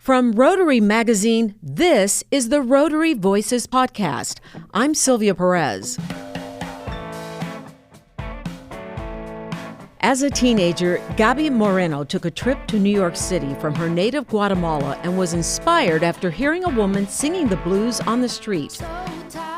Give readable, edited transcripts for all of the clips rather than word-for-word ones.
From Rotary Magazine, this is the Rotary Voices Podcast. I'm Sylvia Perez. As a teenager, Gaby Moreno took a trip to New York City from her native Guatemala and was inspired after hearing a woman singing the blues on the street.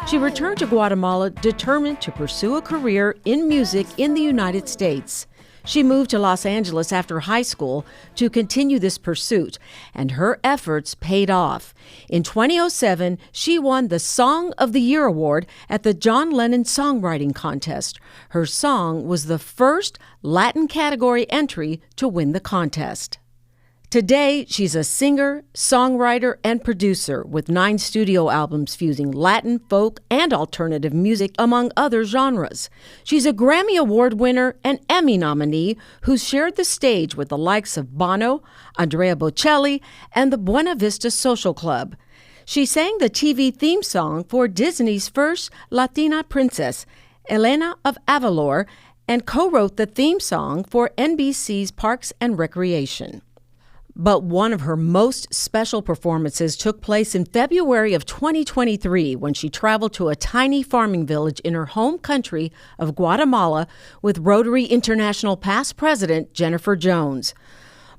She returned to Guatemala determined to pursue a career in music in the United States. She moved to Los Angeles after high school to continue this pursuit, and her efforts paid off. In 2007, she won the Song of the Year award at the John Lennon Songwriting Contest. Her song was the first Latin category entry to win the contest. Today, she's a singer, songwriter, and producer with 9 studio albums fusing Latin, folk, and alternative music, among other genres. She's a Grammy Award winner and Emmy nominee who's shared the stage with the likes of Bono, Andrea Bocelli, and the Buena Vista Social Club. She sang the TV theme song for Disney's first Latina princess, Elena of Avalor, and co-wrote the theme song for NBC's Parks and Recreation. But one of her most special performances took place in February of 2023 when she traveled to a tiny farming village in her home country of Guatemala with Rotary International past president Jennifer Jones.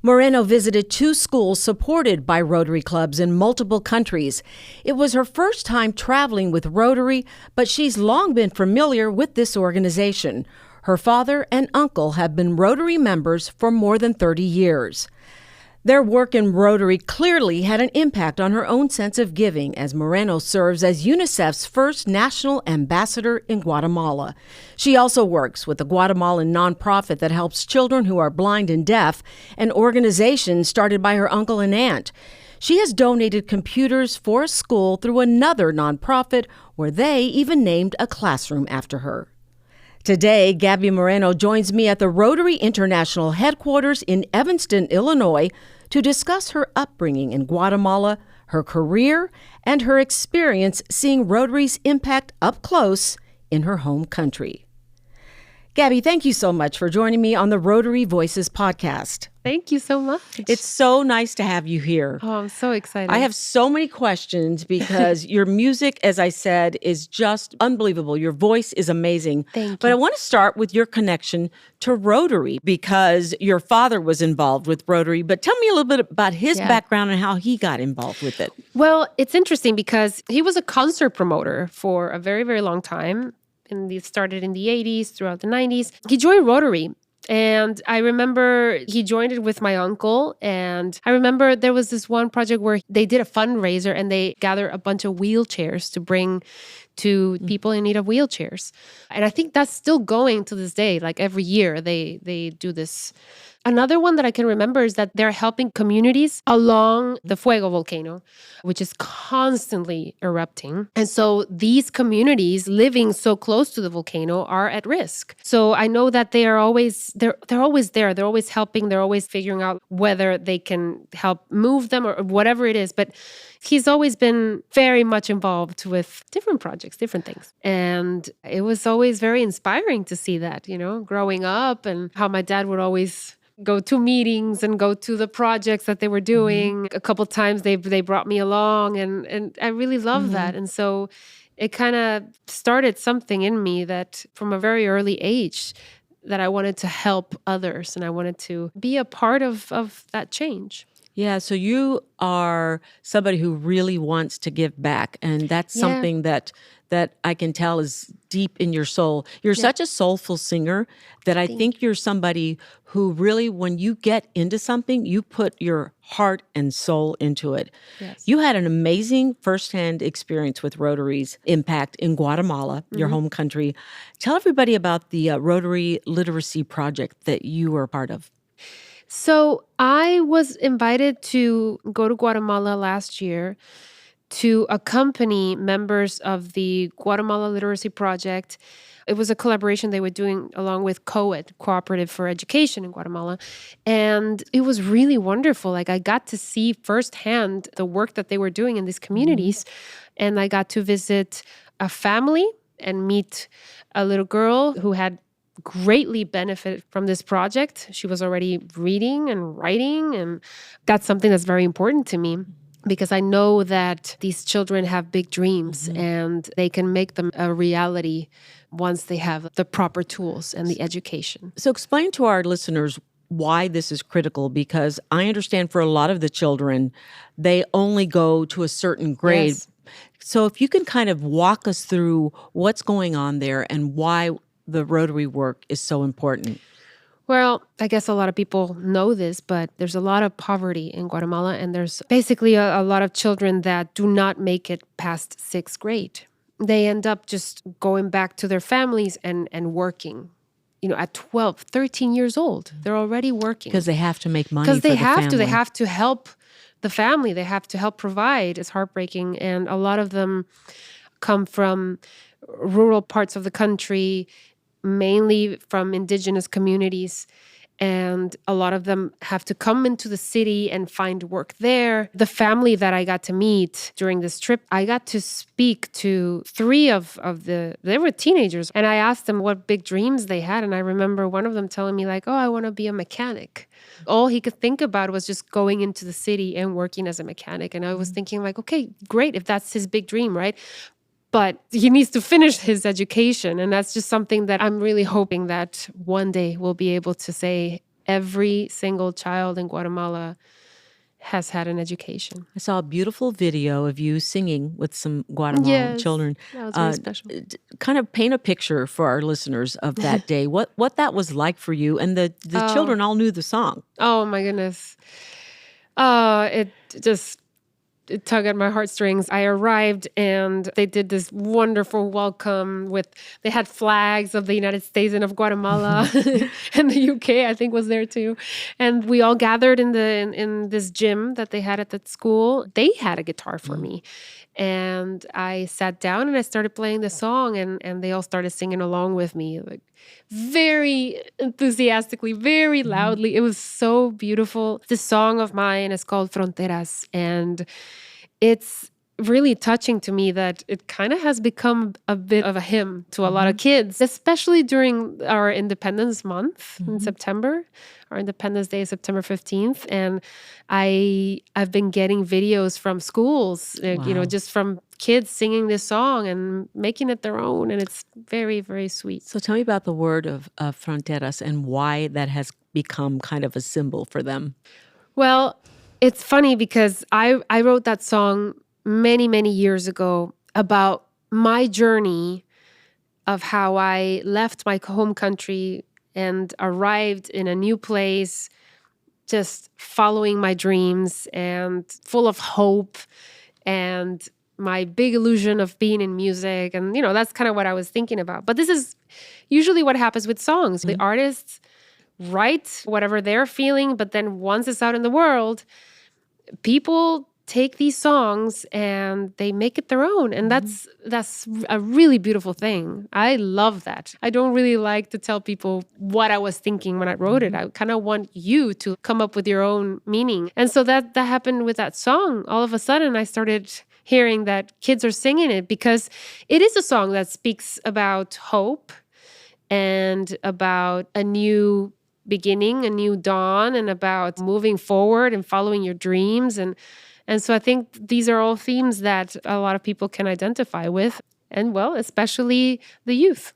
Moreno visited 2 schools supported by Rotary clubs in multiple countries. It was her first time traveling with Rotary, but she's long been familiar with this organization. Her father and uncle have been Rotary members for more than 30 years. Their work in Rotary clearly had an impact on her own sense of giving, as Moreno serves as UNICEF's first national ambassador in Guatemala. She also works with a Guatemalan nonprofit that helps children who are blind and deaf, an organization started by her uncle and aunt. She has donated computers for a school through another nonprofit where they even named a classroom after her. Today, Gaby Moreno joins me at the Rotary International headquarters in Evanston, Illinois, to discuss her upbringing in Guatemala, her career, and her experience seeing Rotary's impact up close in her home country. Gaby, thank you so much for joining me on the Rotary Voices podcast. Thank you so much. It's so nice to have you here. Oh, I'm so excited. I have so many questions because your music, as I said, is just unbelievable. Your voice is amazing. Thank you. But I want to start with your connection to Rotary because your father was involved with Rotary. But tell me a little bit about his background and how he got involved with it. Well, it's interesting because he was a concert promoter for a very, very long time. And it started in the 80s, throughout the 90s. He joined Rotary. And I remember he joined it with my uncle. And I remember there was this one project where they did a fundraiser and they gathered a bunch of wheelchairs to bring to people in need of wheelchairs. And I think that's still going to this day. Like every year they do this. Another one that I can remember is that they're helping communities along the Fuego volcano, which is constantly erupting. And so these communities living so close to the volcano are at risk. So I know that they're always there. They're always helping. They're always figuring out whether they can help move them or whatever it is. But he's always been very much involved with different projects, different things. And it was always very inspiring to see that, growing up and how my dad would always go to meetings and go to the projects that they were doing. A couple times they brought me along and I really love that. And so it kind of started something in me that from a very early age that I wanted to help others and I wanted to be a part of that change. Yeah, so you are somebody who really wants to give back, and that's something that I can tell is deep in your soul. You're such a soulful singer that I think you're somebody who really, when you get into something, you put your heart and soul into it. Yes. You had an amazing firsthand experience with Rotary's impact in Guatemala, your home country. Tell everybody about the Rotary Literacy Project that you were a part of. So I was invited to go to Guatemala last year to accompany members of the Guatemala Literacy Project. It was a collaboration they were doing along with COED, Cooperative for Education in Guatemala. And it was really wonderful. Like I got to see firsthand the work that they were doing in these communities. And I got to visit a family and meet a little girl who had greatly benefited from this project. She was already reading and writing, and that's something that's very important to me because I know that these children have big dreams and they can make them a reality once they have the proper tools and the education. So explain to our listeners why this is critical, because I understand for a lot of the children, they only go to a certain grade. Yes. So if you can kind of walk us through what's going on there and why the Rotary work is so important. Well, I guess a lot of people know this, but there's a lot of poverty in Guatemala, and there's basically a lot of children that do not make it past 6th grade. They end up just going back to their families and working. At 12, 13 years old, they're already working. Because they have to make money Because for they the have family. to. They have to help the family. They have to help provide. It's heartbreaking. And a lot of them come from rural parts of the country, mainly from indigenous communities. And a lot of them have to come into the city and find work there. The family that I got to meet during this trip, I got to speak to 3 they were teenagers. And I asked them what big dreams they had. And I remember one of them telling me like, oh, I want to be a mechanic. All he could think about was just going into the city and working as a mechanic. And I was thinking like, okay, great, if that's his big dream, right? But he needs to finish his education. And that's just something that I'm really hoping that one day we'll be able to say every single child in Guatemala has had an education. I saw a beautiful video of you singing with some Guatemalan children. That was really special. Kind of paint a picture for our listeners of that day, what that was like for you. And the children all knew the song. Oh, my goodness. It tugged at my heartstrings. I arrived and they did this wonderful welcome they had flags of the United States and of Guatemala and the UK, I think, was there too. And we all gathered in this gym that they had at the school. They had a guitar for me. And I sat down and I started playing the song and they all started singing along with me, like very enthusiastically, very loudly. It was so beautiful. The song of mine is called Fronteras, and it's really touching to me that it kind of has become a bit of a hymn to a lot of kids, especially during our Independence Month in September. Our Independence Day is September 15th. And I've been getting videos from schools, just from kids singing this song and making it their own. And it's very, very sweet. So tell me about the word of Fronteras and why that has become kind of a symbol for them. Well, it's funny because I wrote that song many, many years ago about my journey of how I left my home country and arrived in a new place, just following my dreams and full of hope and my big illusion of being in music. And, that's kind of what I was thinking about. But this is usually what happens with songs. The artists write whatever they're feeling, but then once it's out in the world, people take these songs and they make it their own. And that's a really beautiful thing. I love that. I don't really like to tell people what I was thinking when I wrote it. I kind of want you to come up with your own meaning. And so that happened with that song. All of a sudden, I started hearing that kids are singing it because it is a song that speaks about hope and about a new beginning, a new dawn, and about moving forward and following your dreams. And so I think these are all themes that a lot of people can identify with, and well, especially the youth.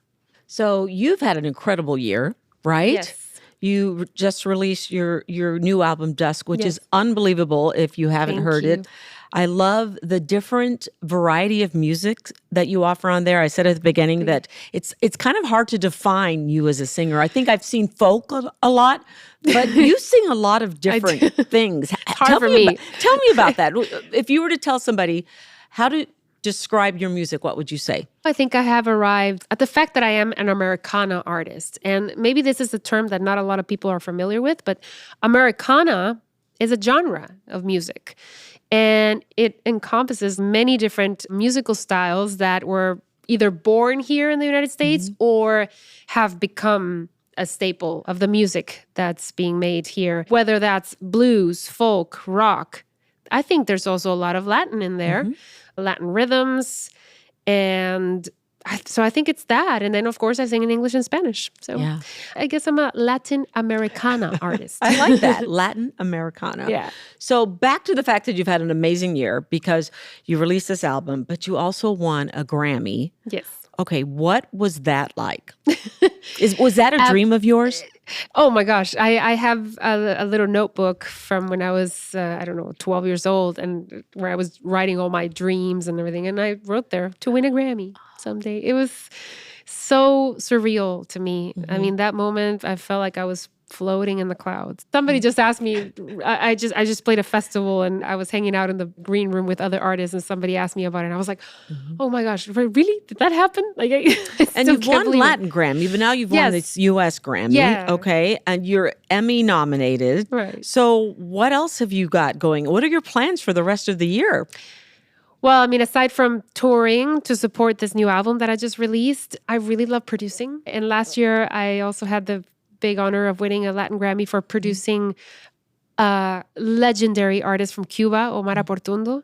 So you've had an incredible year, right? Yes. You just released your new album, Dusk, which is unbelievable if you haven't heard it. I love the different variety of music that you offer on there. I said at the beginning that it's kind of hard to define you as a singer. I think I've seen folk a lot, but you sing a lot of different things. It's hard for me. Tell me about that. If you were to tell somebody how to describe your music, what would you say? I think I have arrived at the fact that I am an Americana artist. And maybe this is a term that not a lot of people are familiar with, but Americana is a genre of music. And it encompasses many different musical styles that were either born here in the United States or have become a staple of the music that's being made here, whether that's blues, folk, rock. I think there's also a lot of Latin in there, Latin rhythms. And So I think it's that. And then, of course, I sing in English and Spanish. So Yeah. I guess I'm a Latin Americana artist. I like that. Latin Americana. Yeah. So back to the fact that you've had an amazing year because you released this album, but you also won a Grammy. Yes. Okay, what was that like? Was that a dream of yours? Oh my gosh. I have a little notebook from when I was, 12 years old, and where I was writing all my dreams and everything. And I wrote there to win a Grammy someday. It was so surreal to me. I mean, that moment, I felt like I was floating in the clouds. Somebody just asked me, I just played a festival and I was hanging out in the green room with other artists, and somebody asked me about it. And I was like, oh my gosh, really? Did that happen? Like, And you've won Latin Grammy, but now you've won this U.S. Grammy. Yeah. Okay. And you're Emmy nominated. Right. So what else have you got going? What are your plans for the rest of the year? Well, I mean, aside from touring to support this new album that I just released, I really love producing. And last year, I also had the big honor of winning a Latin Grammy for producing a legendary artist from Cuba, Omar Aportundo.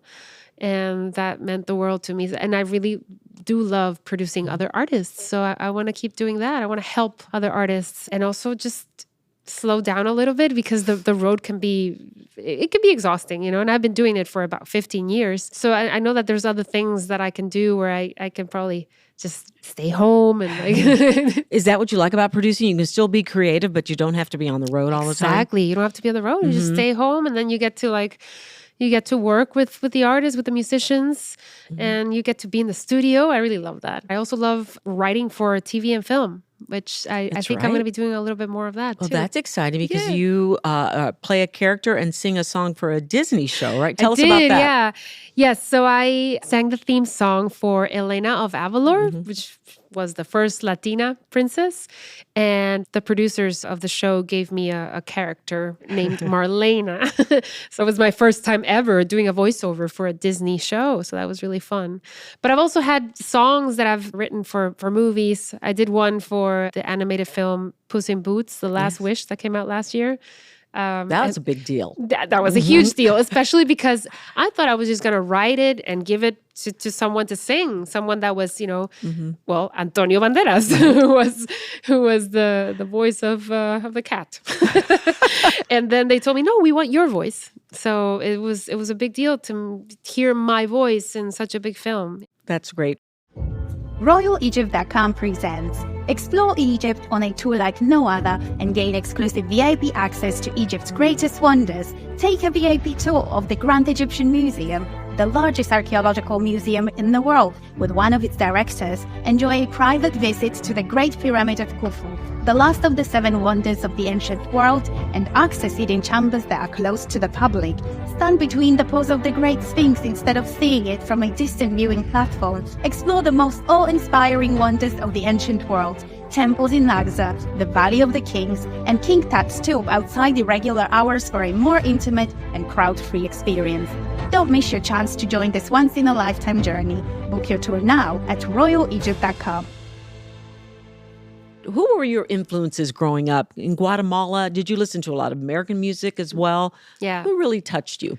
And that meant the world to me. And I really do love producing other artists. So I want to keep doing that. I want to help other artists and also just slow down a little bit, because the road can be exhausting, and I've been doing it for about 15 years. So I know that there's other things that I can do where I can probably just stay home and like. Is that what you like about producing? You can still be creative, but you don't have to be on the road all the time. Exactly. You don't have to be on the road. You just stay home, and then you get to work with the artists, with the musicians, and you get to be in the studio. I really love that. I also love writing for TV and film, which I think I'm going to be doing a little bit more of that, too. Well, that's exciting because you play a character and sing a song for a Disney show, right? Tell us about that. Yeah. Yes, so I sang the theme song for Elena of Avalor, which was the first Latina princess. And the producers of the show gave me a character named Marlena. So it was my first time ever doing a voiceover for a Disney show. So that was really fun. But I've also had songs that I've written for movies. I did one for the animated film Puss in Boots, The Last Wish, that came out last year. That was a big deal. That was a huge deal, especially because I thought I was just going to write it and give it to someone to sing, someone that was, well, Antonio Banderas, who was the voice of the cat. And then they told me, no, we want your voice. So it was a big deal to hear my voice in such a big film. That's great. RoyalEgypt.com presents Explore Egypt on a tour like no other and gain exclusive VIP access to Egypt's greatest wonders. Take a VIP tour of the Grand Egyptian Museum, the largest archaeological museum in the world, with one of its directors. Enjoy a private visit to the Great Pyramid of Khufu, the last of the 7 wonders of the ancient world, and access hidden chambers that are closed to the public. Stand between the pose of the Great Sphinx instead of seeing it from a distant viewing platform. Explore the most awe-inspiring wonders of the ancient world. Temples in Lagza, the Valley of the Kings, and King Tut's tomb outside the regular hours for a more intimate and crowd-free experience. Don't miss your chance to join this once-in-a-lifetime journey. Book your tour now at RoyalEgypt.com. Who were your influences growing up in Guatemala? Did you listen to a lot of American music as well? Yeah. Who really touched you?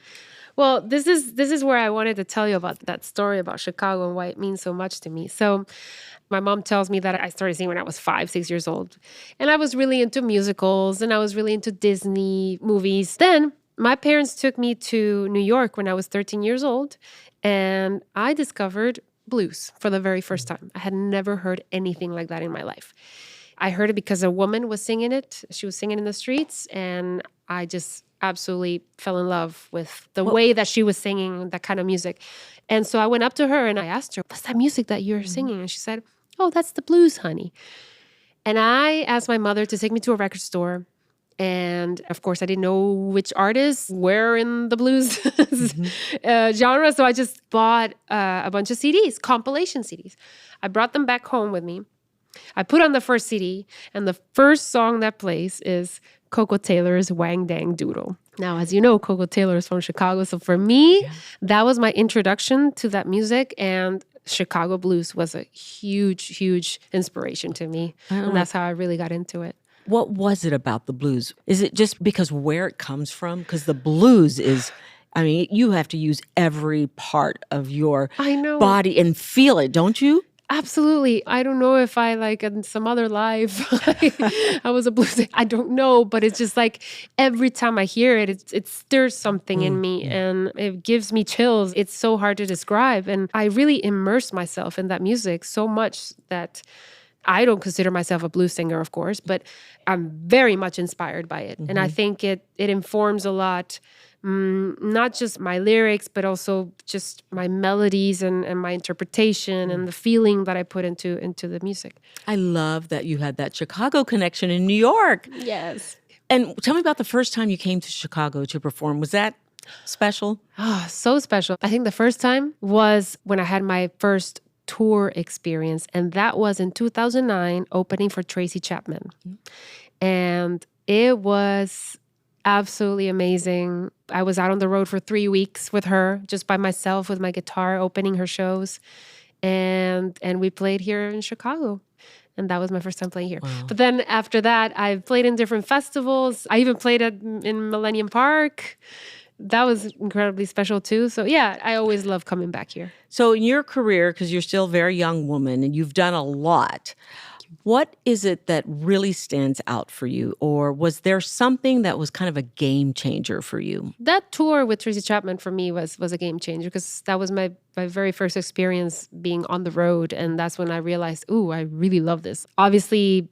Well, this is where I wanted to tell you about that story about Chicago and why it means so much to me. So my mom tells me that I started singing when I was 5, 6 years old. And I was really into musicals and I was really into Disney movies. Then my parents took me to New York when I was 13 years old, and I discovered blues for the very first time. I had never heard anything like that in my life. I heard it because a woman was singing it. She was singing in the streets, and I just absolutely fell in love with the way that she was singing that kind of music. And so I went up to her and I asked her, what's that music that you're singing? And she said, oh, that's the blues, honey. And I asked my mother to take me to a record store. And of course, I didn't know which artists were in the blues genre. So I just bought a bunch of CDs, compilation CDs. I brought them back home with me. I put on the first CD, and the first song that plays is Coco Taylor's Wang Dang Doodle. Now, as you know, Coco Taylor is from Chicago. So for me, that was my introduction to that music. And Chicago blues was a huge, huge inspiration to me. And that's how I really got into it. What was it about the blues? Is it just because where it comes from? Because the blues is, I mean, you have to use every part of your body and feel it, don't you? Absolutely. I don't know if I like in some other life I was a blues singer. I don't know, but it's just like every time I hear it, it stirs something in me and it gives me chills. It's so hard to describe. And I really immerse myself in that music so much that I don't consider myself a blues singer, of course, but I'm very much inspired by it. And I think it informs a lot. Not just my lyrics, but also just my melodies and my interpretation and the feeling that I put into the music. I love that you had that Chicago connection in New York. Yes. And tell me about the first time you came to Chicago to perform. Was that special? Oh, so special. I think the first time was when I had my first tour experience, and that was in 2009, opening for Tracy Chapman. And it was absolutely amazing. I was out on the road for 3 weeks with her, just by myself with my guitar, opening her shows. And we played here in Chicago. And that was my first time playing here. Wow. But then after that, I've played in different festivals. I even played in Millennium Park. That was incredibly special too. So yeah, I always love coming back here. So in your career, because you're still a very young woman and you've done a lot, what is it that really stands out for you? Or was there something that was kind of a game changer for you? That tour with Tracy Chapman for me was a game changer because that was my very first experience being on the road. And that's when I realized, ooh, I really love this. Obviously,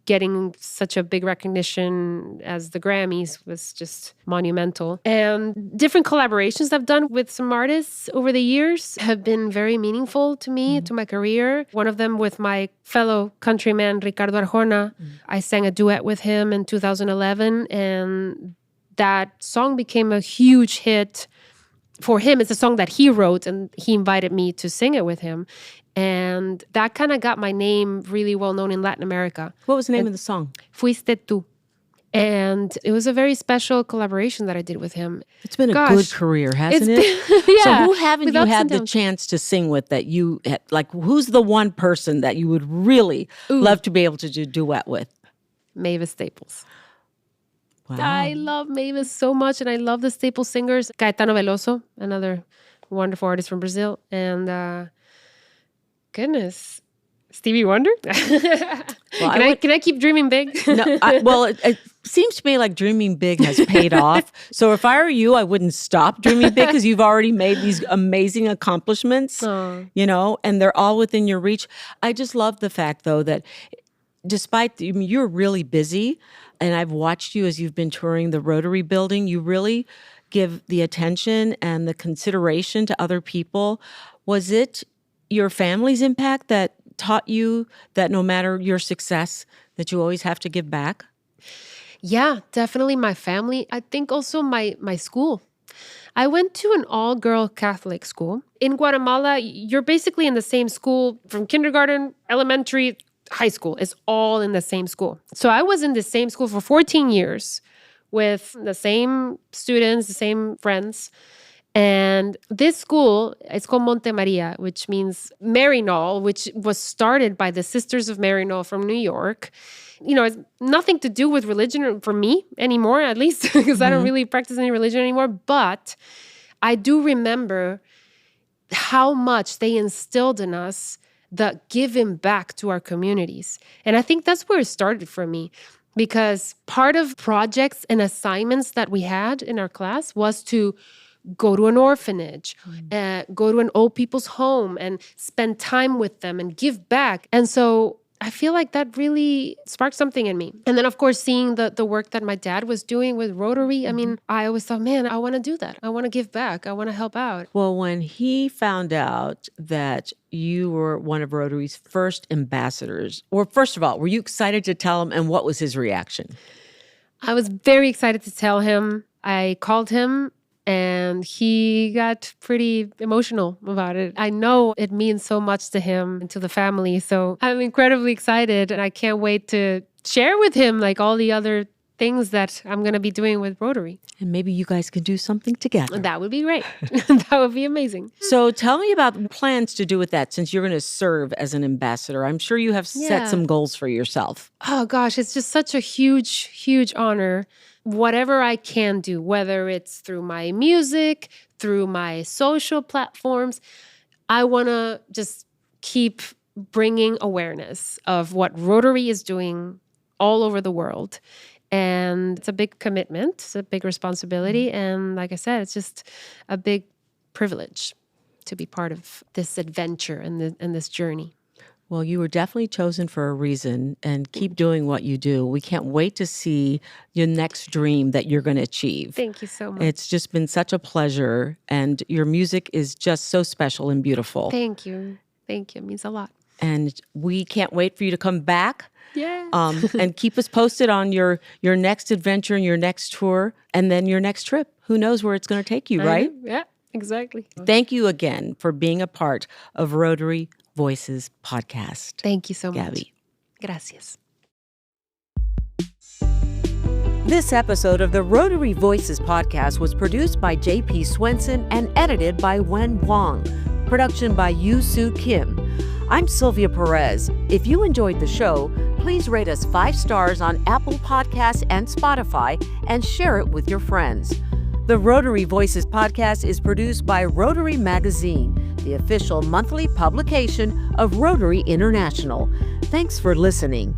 getting such a big recognition as the Grammys was just monumental. And different collaborations I've done with some artists over the years have been very meaningful to me, to my career. One of them with my fellow countryman, Ricardo Arjona. I sang a duet with him in 2011, and that song became a huge hit for him. It's a song that he wrote, and he invited me to sing it with him. And that kind of got my name really well known in Latin America. What was the name of the song? Fuiste tú. And it was a very special collaboration that I did with him. It's been a good career, hasn't it? Yeah. So who haven't with you ups had and the downs. chance to sing with that you, like, who's the one person that you would really love to be able to do duet with? Mavis Staples. Wow. I love Mavis so much, and I love the Staples singers. Caetano Veloso, another wonderful artist from Brazil. And goodness, Stevie Wonder? Can I keep dreaming big? No, well, it seems to me like dreaming big has paid off. So if I were you, I wouldn't stop dreaming big because you've already made these amazing accomplishments, you know, and they're all within your reach. I just love the fact, though, that despite, you're really busy, and I've watched you as you've been touring the Rotary Building, you really give the attention and the consideration to other people. Was it your family's impact that taught you that no matter your success, that you always have to give back? Yeah, definitely my family. I think also my school. I went to an all-girl Catholic school. In Guatemala, you're basically in the same school from kindergarten, elementary, high school. It's all in the same school. So I was in the same school for 14 years with the same students, the same friends. And this school, it's called Monte Maria, which means Maryknoll, which was started by the Sisters of Maryknoll from New York. You know, it's nothing to do with religion for me anymore, at least, because I don't really practice any religion anymore. But I do remember how much they instilled in us the giving back to our communities. And I think that's where it started for me. Because part of projects and assignments that we had in our class was to go to an orphanage, go to an old people's home and spend time with them and give back. And so I feel like that really sparked something in me. And then, of course, seeing the work that my dad was doing with Rotary, I mean, I always thought, man, I want to do that. I want to give back. I want to help out. Well, when he found out that you were one of Rotary's first ambassadors, or first of all, were you excited to tell him, and what was his reaction? I was very excited to tell him. I called him, and he got pretty emotional about it. I know it means so much to him and to the family. So I'm incredibly excited, and I can't wait to share with him like all the other things that I'm going to be doing with Rotary. And maybe you guys can do something together. That would be great. That would be amazing. So tell me about plans to do with that, since you're going to serve as an ambassador. I'm sure you have set some goals for yourself. Oh, gosh, it's just such a huge, huge honor. Whatever I can do, whether it's through my music, through my social platforms, I want to just keep bringing awareness of what Rotary is doing all over the world. And it's a big commitment, it's a big responsibility. And like I said, it's just a big privilege to be part of this adventure and this journey. Well, you were definitely chosen for a reason, and keep doing what you do. We can't wait to see your next dream that you're going to achieve. Thank you so much. It's just been such a pleasure, and your music is just so special and beautiful. Thank you. Thank you. It means a lot. And we can't wait for you to come back. Yeah. And keep us posted on your next adventure and your next tour, and then your next trip. Who knows where it's going to take you, right? Yeah, exactly. Thank you again for being a part of Rotary Voices podcast. Thank you so much. Gabby. Gracias. This episode of the Rotary Voices podcast was produced by J.P. Swenson and edited by Wen Wang. Production by Yu Soo Kim. I'm Sylvia Perez. If you enjoyed the show, please rate us 5 stars on Apple Podcasts and Spotify and share it with your friends. The Rotary Voices podcast is produced by Rotary Magazine, the official monthly publication of Rotary International. Thanks for listening.